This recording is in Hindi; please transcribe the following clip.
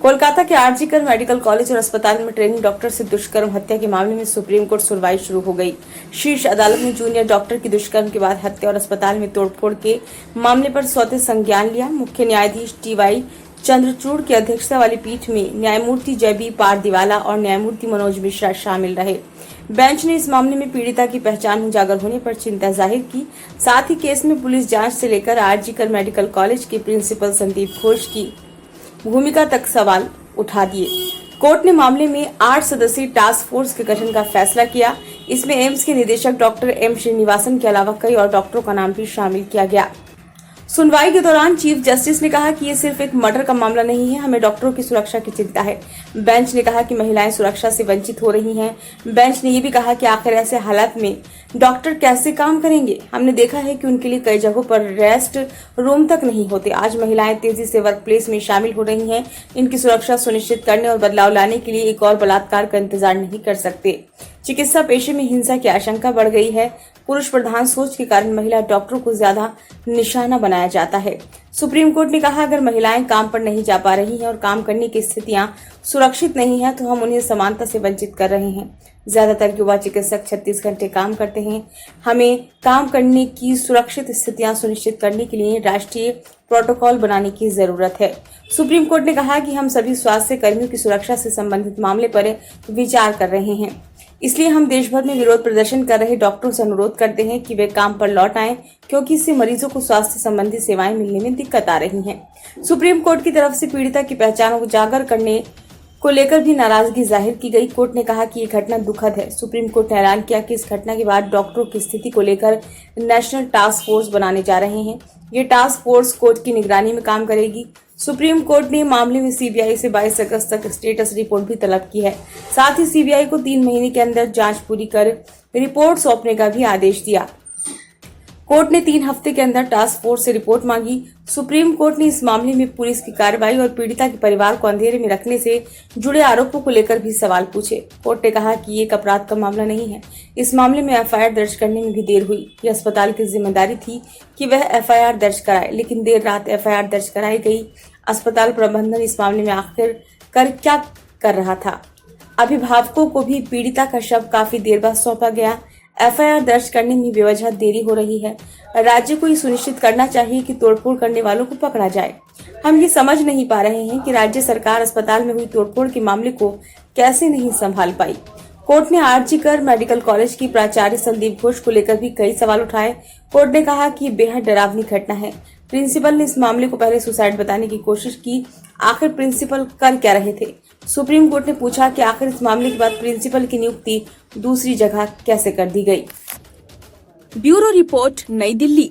कोलकाता के आरजीकर मेडिकल कॉलेज और अस्पताल में ट्रेनिंग डॉक्टर से दुष्कर्म हत्या के मामले में सुप्रीम कोर्ट सुनवाई शुरू हो गई। शीर्ष अदालत ने जूनियर डॉक्टर की दुष्कर्म के बाद हत्या और अस्पताल में तोड़फोड़ के मामले पर स्वतः संज्ञान लिया। मुख्य न्यायाधीश टी.वाई. चंद्रचूड़ की अध्यक्षता वाली पीठ में न्यायमूर्ति जय.बी. पारदीवाला और न्यायमूर्ति मनोज मिश्रा शामिल रहे। बेंच ने इस मामले में पीड़िता की पहचान उजागर होने पर चिंता जाहिर की। साथ ही केस में पुलिस जांच से लेकर आरजीकर मेडिकल कॉलेज के प्रिंसिपल संदीप घोष की भूमिका तक सवाल उठा दिए। कोर्ट ने मामले में 8 सदस्यीय टास्क फोर्स के गठन का फैसला किया। इसमें एम्स के निदेशक डॉक्टर एम श्रीनिवासन के अलावा कई और डॉक्टरों का नाम भी शामिल किया गया। सुनवाई के दौरान चीफ जस्टिस ने कहा कि ये सिर्फ एक मर्डर का मामला नहीं है, हमें डॉक्टरों की सुरक्षा की चिंता है। बेंच ने कहा कि महिलाएं सुरक्षा से वंचित हो रही हैं। बेंच ने ये भी कहा कि आखिर ऐसे हालात में डॉक्टर कैसे काम करेंगे। हमने देखा है कि उनके लिए कई जगहों पर रेस्ट रूम तक नहीं होते। आज महिलाएं तेजी से वर्क प्लेस में शामिल हो रही हैं। इनकी सुरक्षा सुनिश्चित करने और बदलाव लाने के लिए एक और बलात्कार का इंतजार नहीं कर सकते। चिकित्सा पेशे में हिंसा की आशंका बढ़ गई है। पुरुष प्रधान सोच के कारण महिला डॉक्टरों को ज्यादा निशाना बनाया जाता है। सुप्रीम कोर्ट ने कहा अगर महिलाएं काम पर नहीं जा पा रही हैं और काम करने की स्थितियां सुरक्षित नहीं है तो हम उन्हें समानता से वंचित कर रहे हैं। ज्यादातर युवा चिकित्सक 36 घंटे काम करते हैं। हमें काम करने की सुरक्षित स्थितियां सुनिश्चित करने के लिए राष्ट्रीय प्रोटोकॉल बनाने की जरूरत है। सुप्रीम कोर्ट ने कहा कि हम सभी स्वास्थ्य कर्मियों की सुरक्षा से संबंधित मामले पर विचार कर रहे हैं। इसलिए हम देश भर में विरोध प्रदर्शन कर रहे डॉक्टरों से अनुरोध करते हैं कि वे काम पर लौट आएं, क्योंकि इससे मरीजों को स्वास्थ्य संबंधी सेवाएं मिलने में दिक्कत आ रही है। सुप्रीम कोर्ट की तरफ से पीड़िता की पहचान उजागर करने को लेकर भी नाराजगी जाहिर की गई। कोर्ट ने कहा कि ये घटना दुखद है। सुप्रीम कोर्ट ने ऐलान किया कि इस घटना के बाद डॉक्टरों की स्थिति को लेकर नेशनल टास्क फोर्स बनाने जा रहे हैं। ये टास्क फोर्स कोर्ट की निगरानी में काम करेगी। सुप्रीम कोर्ट ने मामले में सीबीआई से 22 अगस्त तक स्टेटस रिपोर्ट भी तलब की है। साथ ही सीबीआई को 3 महीने के अंदर जांच पूरी कर रिपोर्ट सौंपने का भी आदेश दिया। कोर्ट ने 3 हफ्ते के अंदर टास्क फोर्स से रिपोर्ट मांगी। सुप्रीम कोर्ट ने इस मामले में पुलिस की कार्रवाई और पीड़िता के परिवार को अंधेरे में रखने से जुड़े आरोपों को लेकर भी सवाल पूछे। कोर्ट ने कहा कि ये एक अपराध का मामला नहीं है। इस मामले में एफआईआर दर्ज करने में भी देर हुई। यह अस्पताल की जिम्मेदारी थी कि वह एफआईआर दर्ज कराए, लेकिन देर रात एफआईआर दर्ज कराई गई। अस्पताल प्रबंधन इस मामले में आखिर क्या कर रहा था। अभिभावकों को भी पीड़िता का शव काफी देर बाद सौंपा गया। एफआईआर दर्ज करने में बेवजह देरी हो रही है। राज्य को ये सुनिश्चित करना चाहिए कि तोड़फोड़ करने वालों को पकड़ा जाए। हम ये समझ नहीं पा रहे हैं कि राज्य सरकार अस्पताल में हुई तोड़फोड़ के मामले को कैसे नहीं संभाल पाई। कोर्ट ने आरजीकर मेडिकल कॉलेज की प्राचार्य संदीप घोष को लेकर भी कई सवाल उठाए। कोर्ट ने कहा कि बेहद डरावनी घटना है। प्रिंसिपल ने इस मामले को पहले सुसाइड बताने की कोशिश की। आखिर प्रिंसिपल कर क्या रहे थे। सुप्रीम कोर्ट ने पूछा कि आखिर इस मामले के बाद प्रिंसिपल की नियुक्ति दूसरी जगह कैसे कर दी गई। ब्यूरो रिपोर्ट, नई दिल्ली।